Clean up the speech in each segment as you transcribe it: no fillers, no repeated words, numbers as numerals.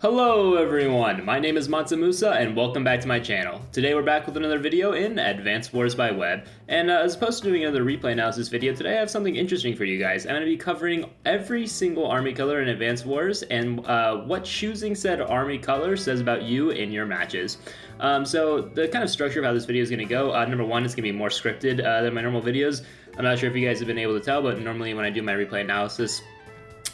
Hello everyone, my name is Mansamusa and welcome back to my channel. Today we're back with another video in Advanced Wars by Web, and as opposed to doing another replay analysis video, today I have something interesting for you guys. I'm going to be covering every single army color in Advanced Wars and what choosing said army color says about you in your matches. So the kind of structure of how this video is going to go, number one, it's going to be more scripted than my normal videos. I'm not sure if you guys have been able to tell, but normally when I do my replay analysis,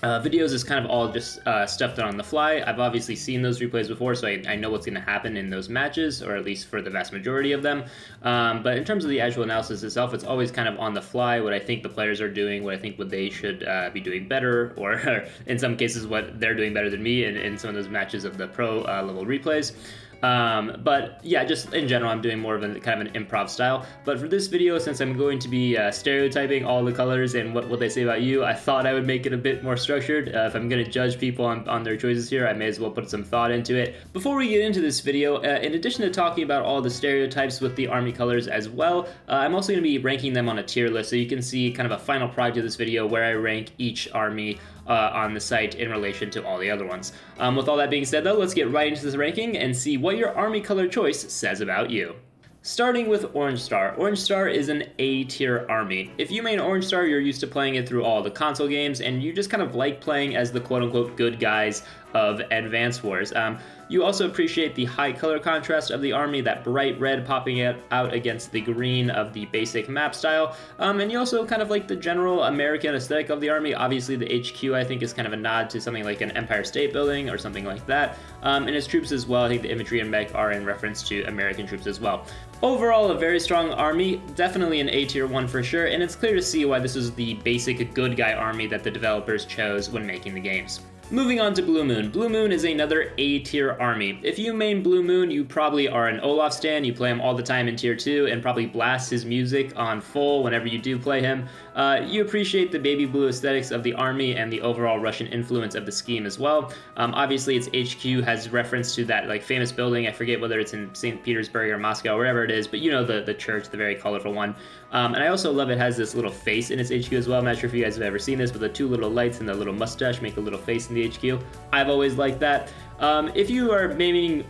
videos is kind of all just stuff done on the fly. I've obviously seen those replays before, so I know what's going to happen in those matches, or at least for the vast majority of them. But in terms of the actual analysis itself, it's always kind of on the fly, what I think the players are doing, what I think what they should be doing better, or in some cases what they're doing better than me in some of those matches of the pro level replays. But yeah, just in general, I'm doing more of a kind of an improv style. But for this video, since I'm going to be stereotyping all the colors and what they say about you, I thought I would make it a bit more structured. If I'm going to judge people on their choices here, I may as well put some thought into it. Before we get into this video, in addition to talking about all the stereotypes with the army colors as well, I'm also going to be ranking them on a tier list, so you can see kind of a final product of this video where I rank each army on the site in relation to all the other ones. With all that being said though, let's get right into this ranking and see what your army color choice says about you. Starting with Orange Star. Orange Star is an A tier army. If you main Orange Star, you're used to playing it through all the console games, and you just kind of like playing as the quote-unquote good guys of Advance Wars. You also appreciate the high color contrast of the army, that bright red popping out against the green of the basic map style, and you also kind of like the general American aesthetic of the army. Obviously the HQ I think is kind of a nod to something like an Empire State Building or something like that, and its troops as well. I think the infantry and mech are in reference to American troops as well. Overall, a very strong army, definitely an A tier one for sure, and it's clear to see why this is the basic good guy army that the developers chose when making the games. Moving on to Blue Moon. Blue Moon is another A tier army. If you main Blue Moon, you probably are an Olaf stan. You play him all the time in tier 2 and probably blast his music on full whenever you do play him. You appreciate the baby blue aesthetics of the army and the overall Russian influence of the scheme as well. Obviously its HQ has reference to that like famous building. I forget whether it's in St. Petersburg or Moscow, wherever it is, but you know the church, the very colorful one. And I also love it has this little face in its HQ as well. I'm not sure if you guys have ever seen this, but the two little lights and the little mustache make a little face in the HQ. I've always liked that. If you are maining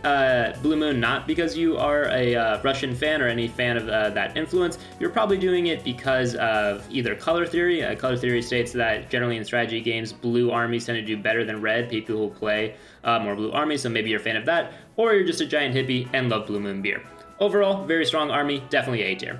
Blue Moon not because you are a Russian fan or any fan of that influence, you're probably doing it because of either color theory. Color theory states that generally in strategy games, blue armies tend to do better than red, people who play more blue armies, so maybe you're a fan of that, or you're just a giant hippie and love Blue Moon beer. Overall, very strong army, definitely A tier.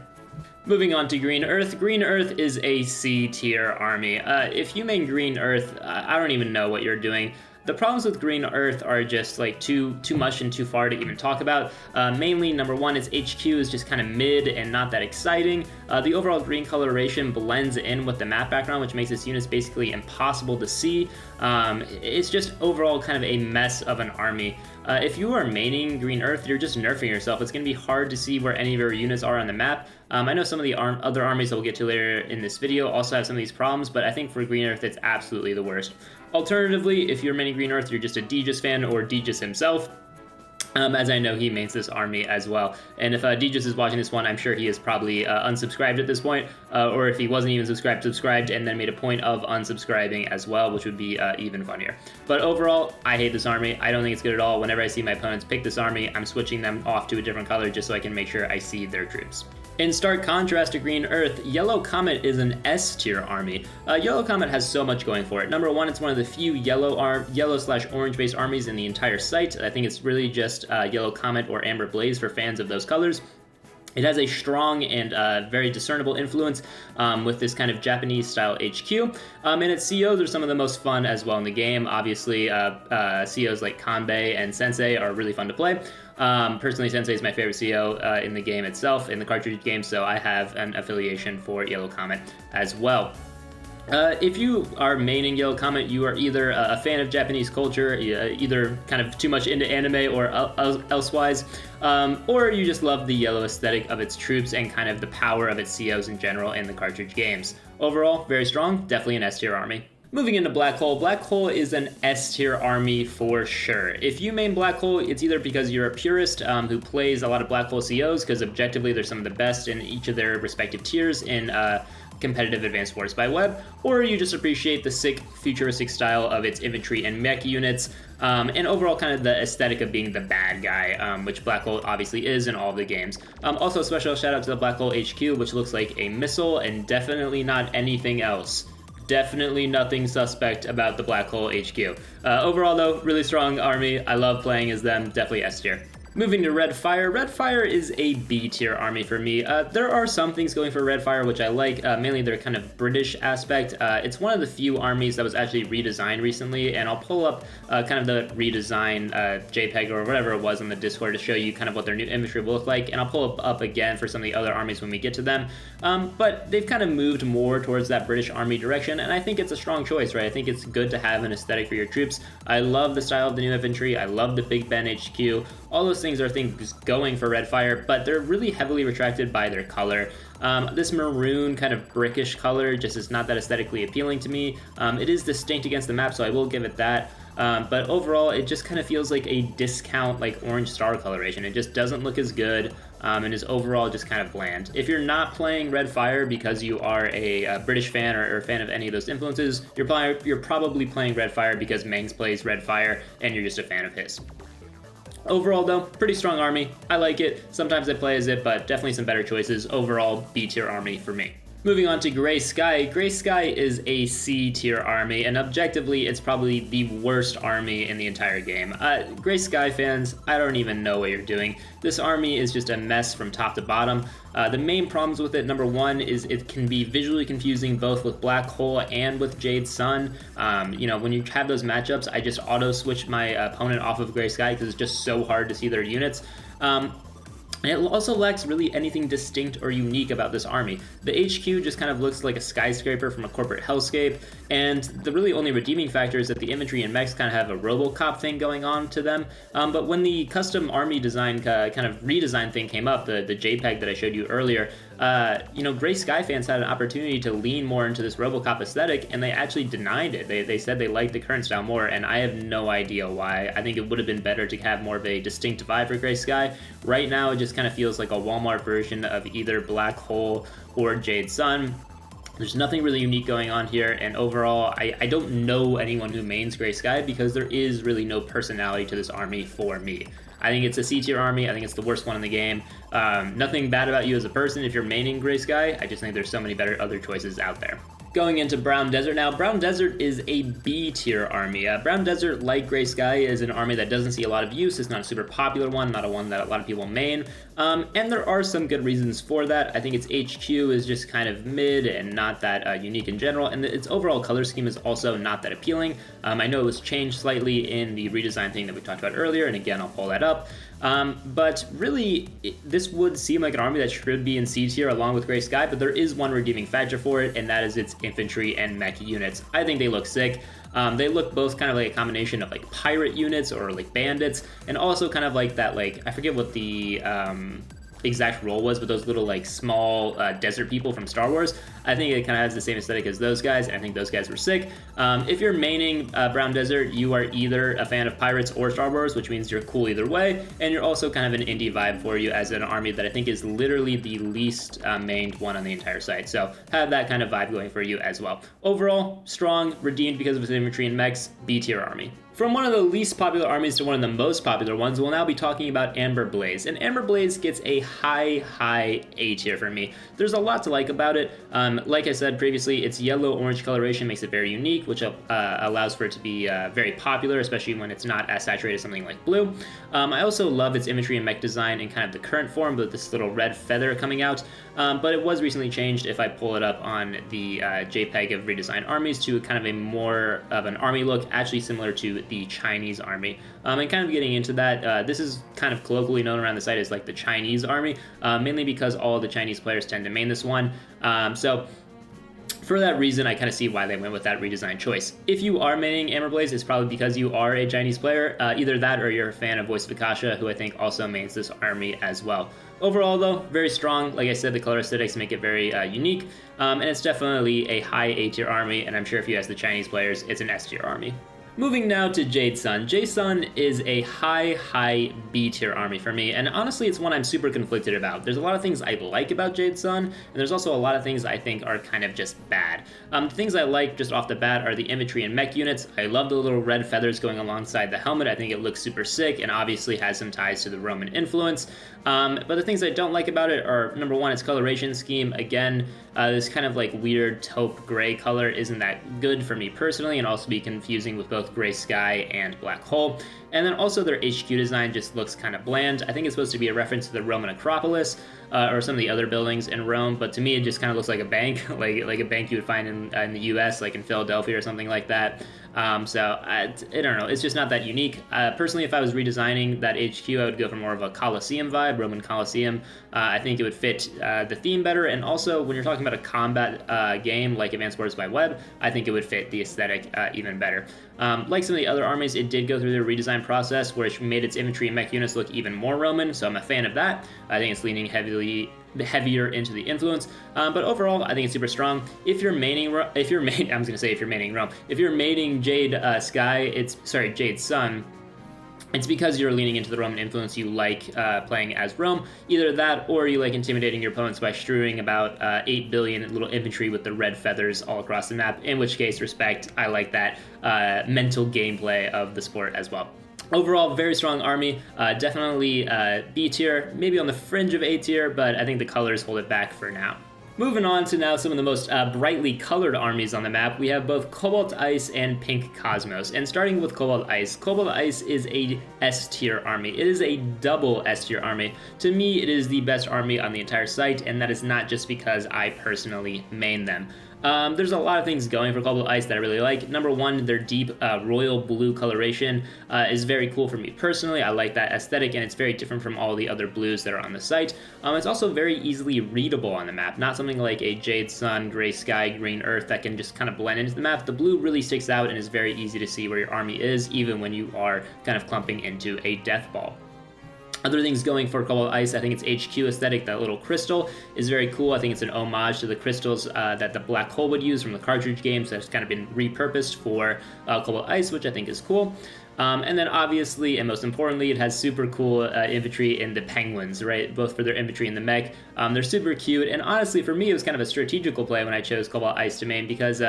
Moving on to Green Earth. Green Earth is a C tier army. If you main Green Earth, I don't even know what you're doing. The problems with Green Earth are just like too much and too far to even talk about. Mainly, number one, its HQ is just kind of mid and not that exciting. The overall green coloration blends in with the map background, which makes its units basically impossible to see. It's just overall kind of a mess of an army. If you are maining Green Earth, you're just nerfing yourself. It's going to be hard to see where any of your units are on the map. I know some of the other armies that we'll get to later in this video also have some of these problems, but I think for Green Earth, it's absolutely the worst. Alternatively, if you're maining Green Earth, you're just a Degis fan or Degis himself. As I know he mains this army as well. And if Degis is watching this one, I'm sure he is probably unsubscribed at this point, or if he wasn't even subscribed and then made a point of unsubscribing as well, which would be even funnier. But overall, I hate this army. I don't think it's good at all. Whenever I see my opponents pick this army, I'm switching them off to a different color just so I can make sure I see their troops. In stark contrast to Green Earth, Yellow Comet is an S tier army. Yellow Comet has so much going for it. Number one, it's one of the few yellow/orange based armies in the entire site. I think it's really just Yellow Comet or Amber Blaze for fans of those colors. It has a strong and very discernible influence with this kind of Japanese-style HQ, and its COs are some of the most fun as well in the game. Obviously, COs like Kanbei and Sensei are really fun to play. Personally, Sensei is my favorite CO in the game itself, in the cartridge game, so I have an affiliation for Yellow Comet as well. If you are maining Yellow Comet, you are either a fan of Japanese culture, either kind of too much into anime or elsewise, or you just love the yellow aesthetic of its troops and kind of the power of its COs in general in the cartridge games. Overall, very strong, definitely an S tier army. Moving into Black Hole. Black Hole is an S tier army for sure. If you main Black Hole, it's either because you're a purist who plays a lot of Black Hole COs, because objectively they're some of the best in each of their respective tiers in competitive Advanced Wars by Web, or you just appreciate the sick futuristic style of its infantry and mech units, and overall kind of the aesthetic of being the bad guy, which Black Hole obviously is in all of the games. Also, a special shout out to the Black Hole HQ, which looks like a missile and definitely not anything else. Definitely nothing suspect about the Black Hole HQ. Overall though, really strong army. I love playing as them, definitely S tier. Moving to Red Fire. Red Fire is a B tier army for me. There are some things going for Red Fire which I like, mainly their kind of British aspect. It's one of the few armies that was actually redesigned recently, and I'll pull up kind of the redesign JPEG or whatever it was on the Discord to show you kind of what their new infantry will look like, and I'll pull up again for some of the other armies when we get to them. But they've kind of moved more towards that British army direction, and I think it's a strong choice, right? I think it's good to have an aesthetic for your troops. I love the style of the new infantry. I love the Big Ben HQ. All those things are things going for Red Fire, but they're really heavily retracted by their color. This maroon kind of brickish color just is not that aesthetically appealing to me. It is distinct against the map, so I will give it that. But overall, it just kind of feels like a discount, like orange star coloration. It just doesn't look as good, and is overall just kind of bland. If you're not playing Red Fire because you are a British fan or a fan of any of those influences, you're probably playing Red Fire because Mangs plays Red Fire and you're just a fan of his. Overall though, pretty strong army. I like it. Sometimes I play as it, but definitely some better choices. Overall, B tier army for me. Moving on to Gray Sky. Gray Sky is a C tier army, and objectively, it's probably the worst army in the entire game. Gray Sky fans, I don't even know what you're doing. This army is just a mess from top to bottom. The main problems with it, number one, is it can be visually confusing both with Black Hole and with Jade Sun. You know, when you have those matchups, I just auto-switch my opponent off of Gray Sky because it's just so hard to see their units. And it also lacks really anything distinct or unique about this army. The HQ just kind of looks like a skyscraper from a corporate hellscape, and the really only redeeming factor is that the infantry and mechs kind of have a RoboCop thing going on to them. But when the custom army design kind of redesign thing came up, the JPEG that I showed you earlier, you know, Gray Sky fans had an opportunity to lean more into this RoboCop aesthetic, and they actually denied it. They said they liked the current style more, and I have no idea why. I think it would have been better to have more of a distinct vibe for Gray Sky. Right now, it just kind of feels like a Walmart version of either Black Hole or Jade Sun. There's nothing really unique going on here, and overall, I don't know anyone who mains Gray Sky because there is really no personality to this army for me. I think it's a C tier army. I think it's the worst one in the game. Nothing bad about you as a person if you're maining Gray Sky. I just think there's so many better other choices out there. Going into Brown Desert now, Brown Desert is a B tier army. Brown Desert, like Gray Sky, is an army that doesn't see a lot of use. It's not a super popular one, not a one that a lot of people main. And there are some good reasons for that. I think its HQ is just kind of mid and not that unique in general, and its overall color scheme is also not that appealing. I know it was changed slightly in the redesign thing that we talked about earlier, and again, I'll pull that up. But really, this would seem like an army that should be in C tier along with Gray Sky, but there is one redeeming factor for it, and that is its infantry and mech units. I think they look sick. They look both kind of like a combination of like pirate units or like bandits, and also kind of like that, like, I forget what the exact role was, but those little like small desert people from Star Wars. I think it kind of has the same aesthetic as those guys, and I think those guys were sick. If you're maining Brown Desert, you are either a fan of pirates or Star Wars, which means you're cool either way, and you're also kind of an indie vibe for you as an army that I think is literally the least mained one on the entire site. So have that kind of vibe going for you as well. Overall, strong, redeemed because of its infantry and mechs, B tier army. From one of the least popular armies to one of the most popular ones, we'll now be talking about Umber Wilds. And Umber Wilds gets a high A tier for me. There's a lot to like about it. Like I said previously, its yellow-orange coloration makes it very unique, which allows for it to be very popular, especially when it's not as saturated as something like blue. I also love its infantry and mech design in kind of the current form, with this little red feather coming out. But it was recently changed, if I pull it up on the JPEG of redesigned armies, to kind of a more of an army look, actually similar to the Chinese army. And kind of getting into that, this is kind of colloquially known around the site as like the Chinese army, mainly because all the Chinese players tend to main this one. So for that reason, I kind of see why they went with that redesign choice. If you are maining Umber Wilds, it's probably because you are a Chinese player. Either that or you're a fan of Voice of Akasha, who I think also mains this army as well. Overall, though, very strong. Like I said, the color aesthetics make it very unique, and it's definitely a high A tier army, and I'm sure if you ask the Chinese players, it's an S tier army. Moving now to Jade Sun. Jade Sun is a high B tier army for me, and honestly it's one I'm super conflicted about. There's a lot of things I like about Jade Sun, and there's also a lot of things I think are kind of just bad. The things I like just off the bat are the infantry and mech units. I love the little red feathers going alongside the helmet. I think it looks super sick and obviously has some ties to the Roman influence. But the things I don't like about it are, number one, its coloration scheme. Again, this kind of like weird taupe gray color isn't that good for me personally, and also be confusing with both gray sky and black hole. And then also their HQ design just looks kind of bland. I think it's supposed to be a reference to the Roman Acropolis or some of the other buildings in Rome, but to me it just kind of looks like a bank, like a bank you would find in the US, like in Philadelphia or something like that. So I don't know, it's just not that unique. Personally, if I was redesigning that HQ, I would go for more of a Colosseum vibe, Roman Colosseum. I think it would fit the theme better, and also when you're talking about a combat game like Advanced Wars by Web, I think it would fit the aesthetic even better. Like some of the other armies, it did go through their redesign process where it made its infantry and mech units look even more Roman, so I'm a fan of that. I think it's leaning heavier into the influence, but overall I think it's super strong. If you're maining Jade Sun, it's because you're leaning into the Roman influence. You like playing as Rome. Either that, or you like intimidating your opponents by strewing about 8 billion little infantry with the red feathers all across the map, in which case, respect, I like that mental gameplay of the sport as well. Overall, very strong army, definitely B tier, maybe on the fringe of A tier, but I think the colors hold it back for now. Moving on to now some of the most brightly colored armies on the map, we have both Cobalt Ice and Pink Cosmos. And starting with Cobalt Ice is a S tier army. It is a double S tier army. To me, it is the best army on the entire site, and that is not just because I personally main them. There's a lot of things going for Cobalt Ice that I really like. Number one, their deep royal blue coloration is very cool for me personally. I like that aesthetic, and it's very different from all the other blues that are on the site. It's also very easily readable on the map, not something like a Jade Sun, Gray Sky, Green Earth that can just kind of blend into the map. The blue really sticks out and is very easy to see where your army is, even when you are kind of clumping into a death ball. Other things going for Cobalt Ice, I think its HQ aesthetic, that little crystal, is very cool. I think it's an homage to the crystals that the Black Hole would use from the cartridge games that's kind of been repurposed for Cobalt Ice, which I think is cool. And then obviously, and most importantly, it has super cool infantry in the penguins, right? Both for their infantry and the mech. They're super cute, and honestly, for me, it was kind of a strategical play when I chose Cobalt Ice to main, because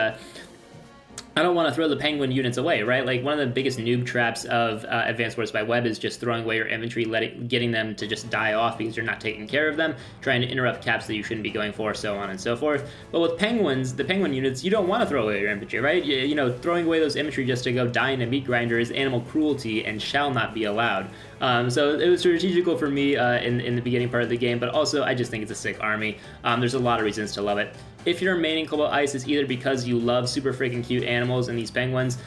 I don't want to throw the penguin units away, right? Like, one of the biggest noob traps of Advanced Wars by Web is just throwing away your infantry, getting them to just die off because you're not taking care of them, trying to interrupt caps that you shouldn't be going for, so on and so forth. But with penguins, the penguin units, you don't want to throw away your infantry, right? You know, throwing away those infantry just to go die in a meat grinder is animal cruelty and shall not be allowed. So it was strategical for me in the beginning part of the game, but also I just think it's a sick army. There's a lot of reasons to love it. If you're maining Cobalt Ice, it's either because you love super freaking cute animals and these penguins,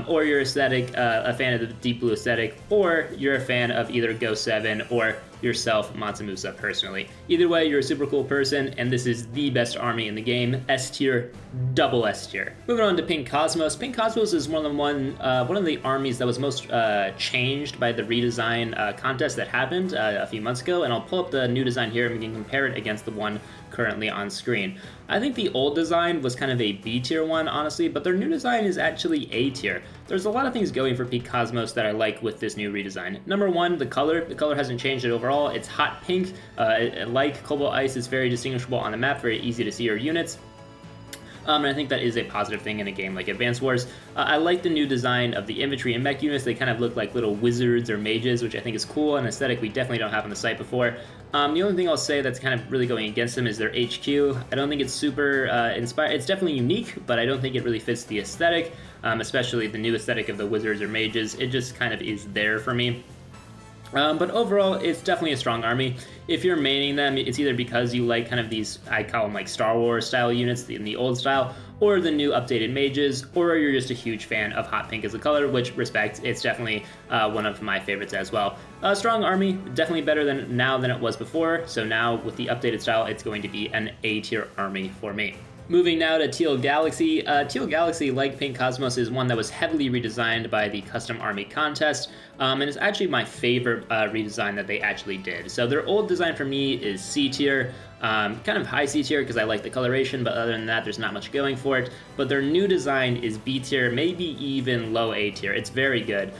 or you're a fan of the deep blue aesthetic, or you're a fan of either Go 7 or yourself, Mansamusa, personally. Either way, you're a super cool person, and this is the best army in the game. S tier, double S tier. Moving on to Pink Cosmos. Pink Cosmos is one of the armies that was most changed by the redesign contest that happened a few months ago, and I'll pull up the new design here and we can compare it against the one currently on screen. I think the old design was kind of a B tier one, honestly, but their new design is actually A tier. There's a lot of things going for Pink Cosmos that I like with this new redesign. Number one, the color. The color hasn't changed it overall. It's hot pink. Like Cobalt Ice, it's very distinguishable on the map, very easy to see your units. And I think that is a positive thing in a game like Advanced Wars. I like the new design of the infantry and mech units. They kind of look like little wizards or mages, which I think is cool, an aesthetic we definitely don't have on the site before. The only thing I'll say that's kind of really going against them is their HQ. I don't think it's super inspired. It's definitely unique, but I don't think it really fits the aesthetic, especially the new aesthetic of the wizards or mages. It just kind of is there for me. But overall, it's definitely a strong army. If you're maining them, it's either because you like kind of these, I call them like Star Wars style units in the old style, or the new updated mages, or you're just a huge fan of hot pink as a color, which, respect, it's definitely one of my favorites as well. A strong army, definitely better now than it was before, so now with the updated style, it's going to be an A tier army for me. Moving now to Teal Galaxy. Teal Galaxy, like Pink Cosmos, is one that was heavily redesigned by the Custom Army Contest, and it's actually my favorite redesign that they actually did. So their old design for me is C tier. Kind of high C tier because I like the coloration, but other than that, there's not much going for it. But their new design is B tier, maybe even low A tier. It's very good.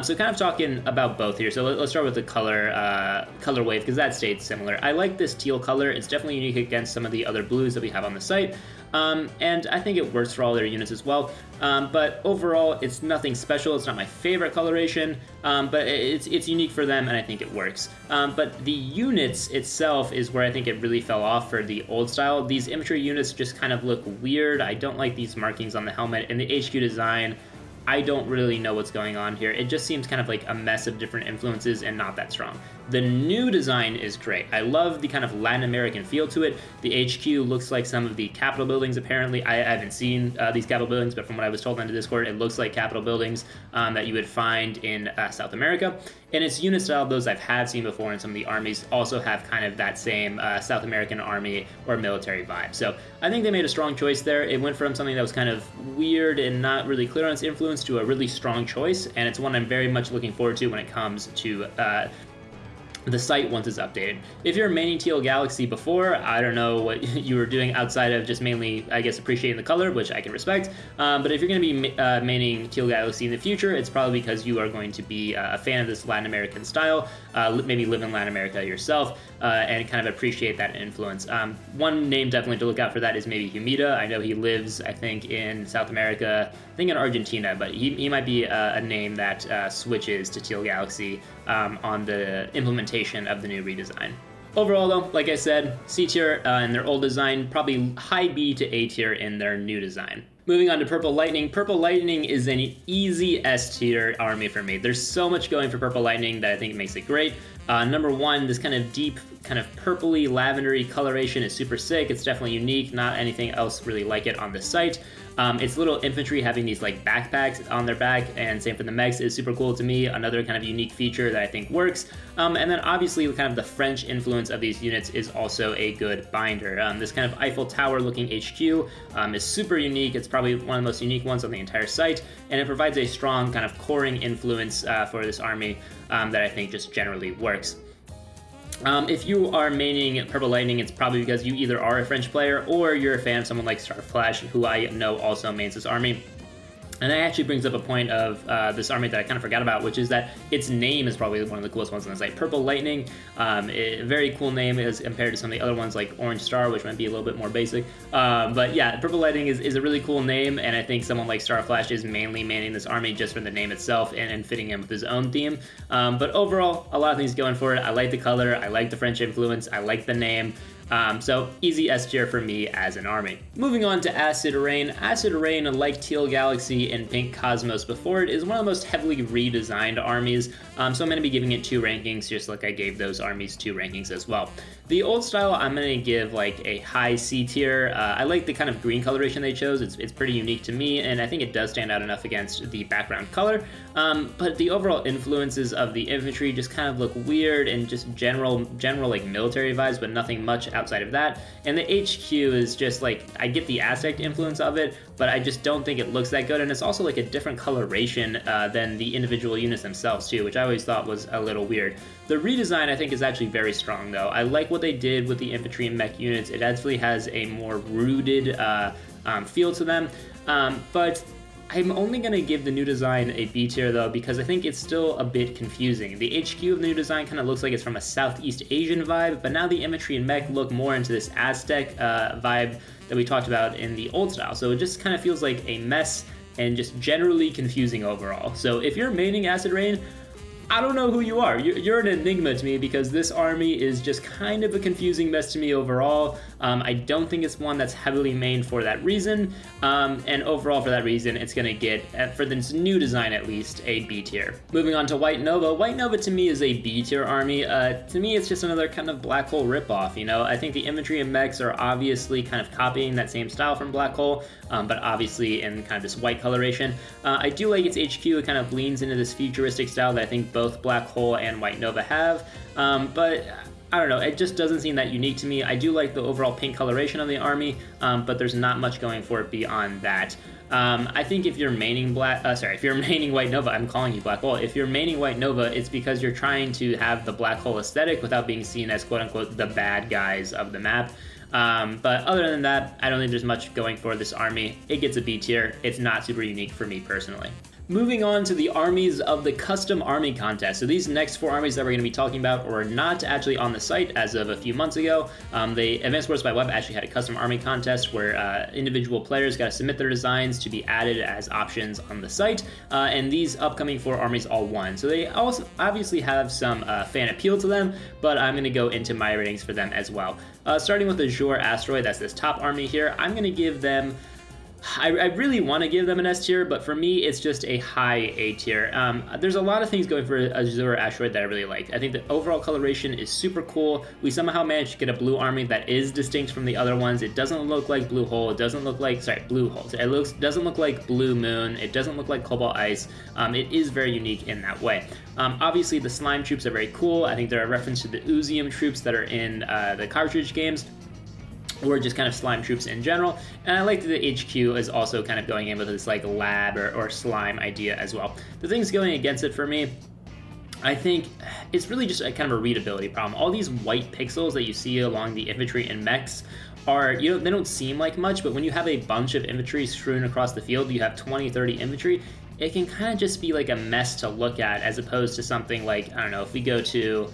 So kind of talking about both here. So let's start with the color wave, because that stayed similar. I like this teal color. It's definitely unique against some of the other blues that we have on the site. And I think it works for all their units as well. But overall, it's nothing special. It's not my favorite coloration, but it's unique for them, and I think it works. But the units itself is where I think it really fell off for the old style. These infantry units just kind of look weird. I don't like these markings on the helmet, and the HQ design, I don't really know what's going on here. It just seems kind of like a mess of different influences and not that strong. The new design is great. I love the kind of Latin American feel to it. The HQ looks like some of the Capitol buildings, apparently. I haven't seen these Capitol buildings, but from what I was told on the Discord, it looks like Capitol buildings that you would find in South America. And its unit style, those I have seen before in some of the armies, also have kind of that same South American army or military vibe. So I think they made a strong choice there. It went from something that was kind of weird and not really clear on its influence to a really strong choice, and it's one I'm very much looking forward to when it comes to the site once it's updated. If you're maining Teal Galaxy before, I don't know what you were doing outside of just mainly, I guess, appreciating the color, which I can respect. But if you're going to be maining Teal Galaxy in the future, it's probably because you are going to be a fan of this Latin American style, maybe live in Latin America yourself, and kind of appreciate that influence. One name definitely to look out for that is maybe Humida. I know he lives, I think, in South America, I think in Argentina, but he might be a name that switches to Teal Galaxy on the implementation of the new redesign. Overall though, like I said, C tier in their old design, probably high B to A tier in their new design. Moving on to Purple Lightning. Purple Lightning is an easy S tier army for me. There's so much going for Purple Lightning that I think makes it great. Number one, this kind of deep, kind of purpley, lavendery coloration is super sick. It's definitely unique, not anything else really like it on the site. It's little infantry having these like backpacks on their back, and same for the mechs is super cool to me. Another kind of unique feature that I think works. And then obviously kind of the French influence of these units is also a good binder. This kind of Eiffel Tower looking HQ is super unique. It's probably one of the most unique ones on the entire site, and it provides a strong kind of coring influence for this army that I think just generally works. If you are maining Purple Lightning, it's probably because you either are a French player or you're a fan of someone like Starflash, who I know also mains this army. And that actually brings up a point of this army that I kind of forgot about, which is that its name is probably one of the coolest ones on the site. Purple Lightning, a very cool name as compared to some of the other ones like Orange Star, which might be a little bit more basic. But yeah, Purple Lightning is a really cool name, and I think someone like Starflash is mainly manning this army just for the name itself and fitting in with his own theme. But overall, a lot of things going for it. I like the color, I like the French influence, I like the name. So easy S tier for me as an army. Moving on to Acid Rain. Acid Rain, like Teal Galaxy and Pink Cosmos before it, is one of the most heavily redesigned armies. So I'm going to be giving it 2 rankings, just like I gave those armies 2 rankings as well. The old style, I'm going to give like a high C tier. I like the kind of green coloration they chose. It's pretty unique to me, and I think it does stand out enough against the background color. But the overall influences of the infantry just kind of look weird and just general like military vibes, but nothing much outside of that. And the HQ is just like, I get the Aztec influence of it, but I just don't think it looks that good. And it's also like a different coloration than the individual units themselves too, which I always thought was a little weird. The redesign I think is actually very strong though. I like what they did with the infantry and mech units. It actually has a more rooted feel to them, but I'm only going to give the new design a B tier though, because I think it's still a bit confusing. The HQ of the new design kind of looks like it's from a Southeast Asian vibe, but now the infantry and mech look more into this Aztec vibe that we talked about in the old style. So it just kind of feels like a mess and just generally confusing overall. So if you're maining Acid Rain, I don't know who you are. You're an enigma to me, because this army is just kind of a confusing mess to me overall. I don't think it's one that's heavily mained for that reason. And overall for that reason, it's going to get, for this new design at least, a B tier. Moving on to White Nova. White Nova to me is a B tier army. To me, it's just another kind of Black Hole ripoff. You know, I think the infantry and mechs are obviously kind of copying that same style from Black Hole, but obviously in kind of this white coloration. I do like its HQ. It kind of leans into this futuristic style that I think both Black Hole and White Nova have, but I don't know, it just doesn't seem that unique to me. I do like the overall pink coloration of the army, but there's not much going for it beyond that. I think if you're maining if you're maining White Nova, I'm calling you Black Hole. If you're maining White Nova, it's because you're trying to have the Black Hole aesthetic without being seen as quote-unquote the bad guys of the map. But other than that, I don't think there's much going for this army. It gets a B tier. It's not super unique for me personally. Moving on to the armies of the custom army contest. So these next 4 armies that we're going to be talking about were not actually on the site as of a few months ago. The Advanced Wars by Web actually had a custom army contest where individual players got to submit their designs to be added as options on the site, and these upcoming 4 armies all won. So they also obviously have some fan appeal to them, but I'm going to go into my ratings for them as well. Starting with Azure Asteroid, that's this top army here, I'm going to give them... I really want to give them an S tier, but for me, it's just a high A tier. There's a lot of things going for Azure Asteroid that I really like. I think the overall coloration is super cool. We somehow managed to get a blue army that is distinct from the other ones. It doesn't look like Blue Hole. It doesn't look like, Blue Hole. It doesn't look like Blue Moon. It doesn't look like Cobalt Ice. It is very unique in that way. Obviously, the slime troops are very cool. I think they're a reference to the Uzium troops that are in the cartridge games, or just kind of slime troops in general. And I like that the HQ is also kind of going in with this like lab or slime idea as well. The things going against it for me, I think it's really just a kind of a readability problem. All these white pixels that you see along the infantry and mechs are, they don't seem like much, but when you have a bunch of infantry strewn across the field, you have 20, 30 infantry, it can kind of just be like a mess to look at, as opposed to something like, I don't know, if we go to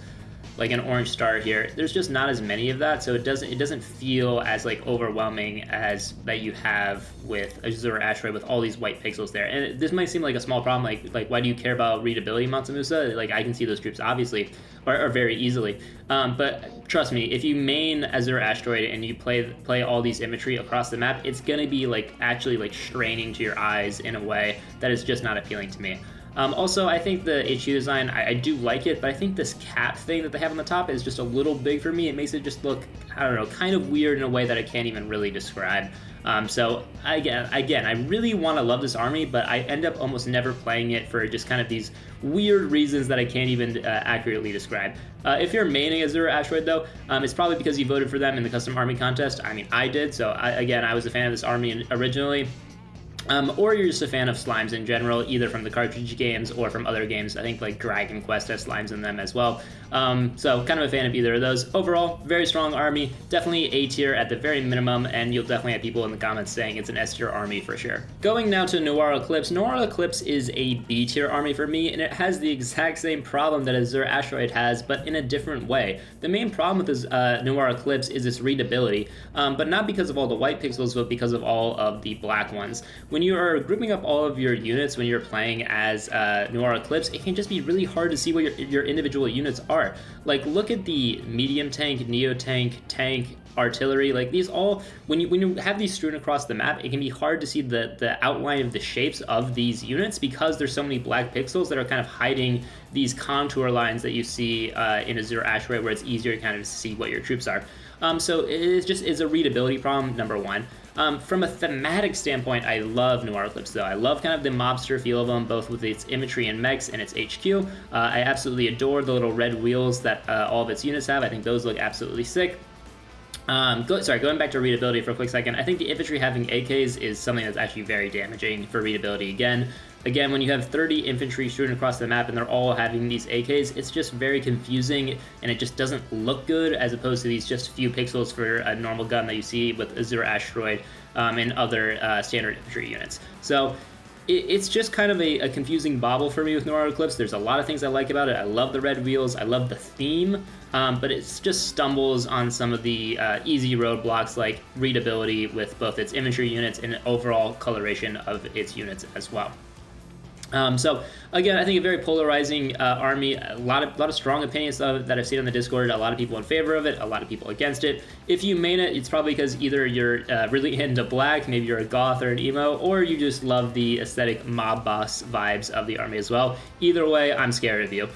like an orange star here, there's just not as many of that, so it doesn't feel as like overwhelming as that you have with Azure Asteroid with all these white pixels there. And this might seem like a small problem, like why do you care about readability, Mansamusa? Like, I can see those troops obviously or very easily, but trust me, if you main Azure Asteroid and you play all these infantry across the map, it's gonna be like actually like straining to your eyes in a way that is just not appealing to me. Also, I think the HU design, I do like it, but I think this cap thing that they have on the top is just a little big for me. It makes it just look, I don't know, kind of weird in a way that I can't even really describe. So again, I really want to love this army, but I end up almost never playing it for just kind of these weird reasons that I can't even accurately describe. If you're maining Azure Asteroid though, it's probably because you voted for them in the custom army contest. I mean, I did, so I was a fan of this army originally. Or you're just a fan of slimes in general, either from the cartridge games or from other games. I think like Dragon Quest has slimes in them as well. So kind of a fan of either of those. Overall, very strong army, definitely A tier at the very minimum, and you'll definitely have people in the comments saying it's an S tier army for sure. Going now to Noir Eclipse. Noir Eclipse is a B tier army for me, and it has the exact same problem that Azure Asteroid has, but in a different way. The main problem with this Noir Eclipse is its readability, but not because of all the white pixels, but because of all of the black ones. When you are grouping up all of your units when you're playing as Noir Eclipse, it can just be really hard to see what your individual units are. Like, look at the medium tank, neo tank, tank, artillery. Like, these all, when you have these strewn across the map, it can be hard to see the outline of the shapes of these units because there's so many black pixels that are kind of hiding these contour lines that you see in Azure Asteroid, where it's easier to kind of see what your troops are. So it's a readability problem, number one. From a thematic standpoint, I love Noir Eclipse though. I love kind of the mobster feel of them, both with its infantry and mechs and its HQ. I absolutely adore the little red wheels that all of its units have. I think those look absolutely sick. Going back to readability for a quick second, I think the infantry having AKs is something that's actually very damaging for readability. Again, when you have 30 infantry strewn across the map and they're all having these AKs, it's just very confusing and it just doesn't look good, as opposed to these just few pixels for a normal gun that you see with Azure Asteroid and other standard infantry units. So it's just kind of a confusing bauble for me with Noir Eclipse. There's a lot of things I like about it. I love the red wheels, I love the theme, but it just stumbles on some of the easy roadblocks like readability with both its infantry units and overall coloration of its units as well. So again, I think a very polarizing army. A lot of strong opinions that I've seen on the Discord. A lot of people in favor of it, a lot of people against it. If you main it, it's probably because either you're really into black, maybe you're a goth or an emo, or you just love the aesthetic mob boss vibes of the army as well. Either way, I'm scared of you.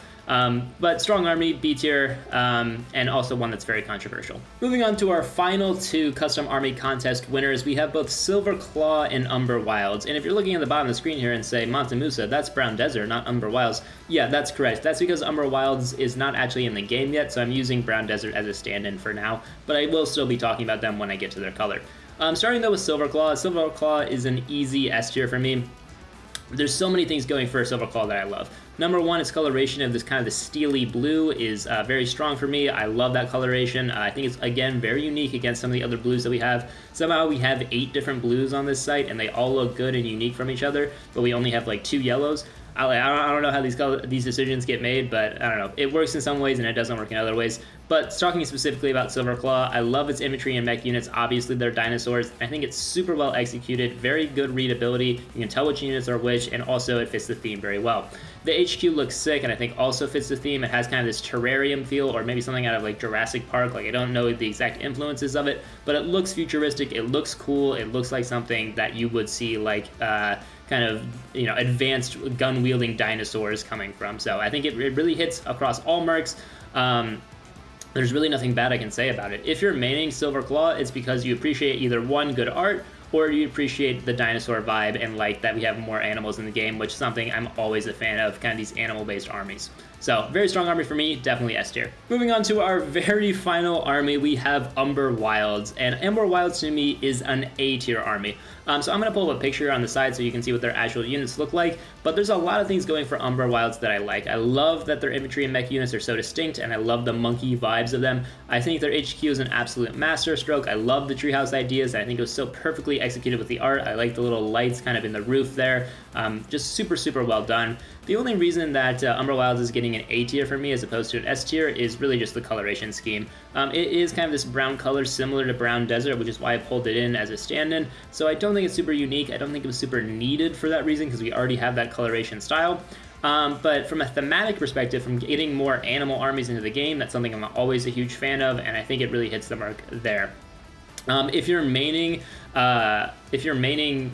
But strong army, B tier, and also one that's very controversial. Moving on to our final 2 custom army contest winners, we have both Silver Claw and Umber Wilds. And if you're looking at the bottom of the screen here and say, Mansamusa, that's Brown Desert, not Umber Wilds. Yeah, that's correct. That's because Umber Wilds is not actually in the game yet, so I'm using Brown Desert as a stand-in for now, but I will still be talking about them when I get to their color. Starting though with Silverclaw. Silverclaw is an easy S tier for me. There's so many things going for a Silverclaw that I love. Number one, its coloration of this kind of the steely blue is very strong for me. I love that coloration. I think it's, again, very unique against some of the other blues that we have. Somehow we have 8 different blues on this site, and they all look good and unique from each other, but we only have like 2 yellows. I don't know how these decisions get made, but I don't know. It works in some ways and it doesn't work in other ways. But talking specifically about Silverclaw, I love its infantry and mech units. Obviously, they're dinosaurs. I think it's super well executed, very good readability. You can tell which units are which, and also it fits the theme very well. The HQ looks sick, and I think also fits the theme. It has kind of this terrarium feel, or maybe something out of like Jurassic Park. Like, I don't know the exact influences of it, but it looks futuristic. It looks cool. It looks like something that you would see like kind of, you know, advanced gun-wielding dinosaurs coming from. So I think it really hits across all marks. There's really nothing bad I can say about it. If you're maining Silverclaw, it's because you appreciate either one, good art, or you appreciate the dinosaur vibe and like that we have more animals in the game, which is something I'm always a fan of, kind of these animal-based armies. So, very strong army for me, definitely S tier. Moving on to our very final army, we have Umber Wilds, and Umber Wilds to me is an A tier army. So I'm going to pull up a picture on the side so you can see what their actual units look like, but there's a lot of things going for Umber Wilds that I like. I love that their infantry and mech units are so distinct, and I love the monkey vibes of them. I think their HQ is an absolute masterstroke. I love the treehouse ideas. I think it was so perfectly executed with the art. I like the little lights kind of in the roof there. Just super, super well done. The only reason that Umber Wilds is getting an A tier for me as opposed to an S tier is really just the coloration scheme. It is kind of this brown color similar to Brown Desert, which is why I pulled it in as a stand-in. So I don't think it's super unique. I don't think it was super needed for that reason because we already have that coloration style. But from a thematic perspective, from getting more animal armies into the game, that's something I'm always a huge fan of, and I think it really hits the mark there. If you're maining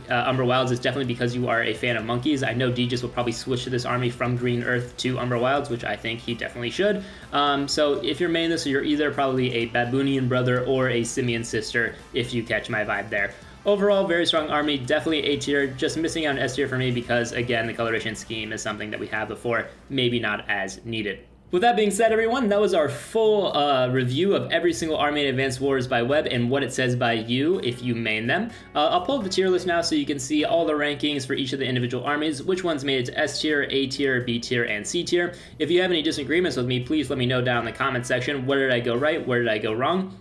Umber Wilds, it's definitely because you are a fan of monkeys. I know Deegis will probably switch to this army from Green Earth to Umber Wilds, which I think he definitely should. So if you're maining this, you're either probably a Baboonian brother or a Simian sister, if you catch my vibe there. Overall, very strong army, definitely A tier, just missing out on S tier for me because, again, the coloration scheme is something that we have before, maybe not as needed. With that being said, everyone, that was our full review of every single army in Advanced Wars by Web and what it says by you if you main them. I'll pull up the tier list now so you can see all the rankings for each of the individual armies, which ones made it to S tier, A tier, B tier, and C tier. If you have any disagreements with me, please let me know down in the comment section. Where did I go right? Where did I go wrong?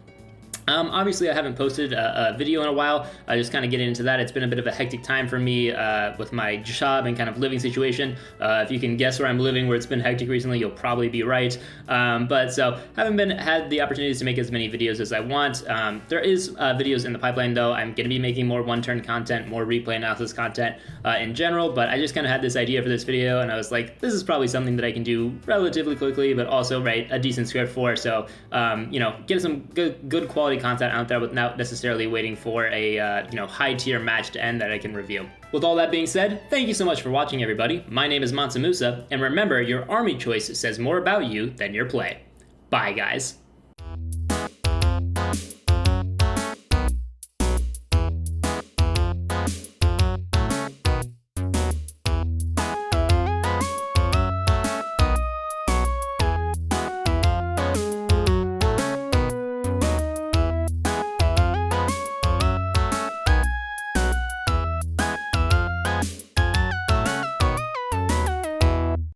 Obviously, I haven't posted a video in a while. Just kind of getting into that. It's been a bit of a hectic time for me with my job and kind of living situation. If you can guess where I'm living, where it's been hectic recently, you'll probably be right. But so haven't had the opportunities to make as many videos as I want. There is videos in the pipeline though. I'm going to be making more one-turn content, more replay analysis content in general. But I just kind of had this idea for this video, and I was like, this is probably something that I can do relatively quickly, but also write a decent script for. So you know, get some good quality content out there without necessarily waiting for a high tier match to end that I can review. With all that being said, thank you so much for watching, everybody. My name is Mansamusa, and remember, your army choice says more about you than your play. Bye, guys.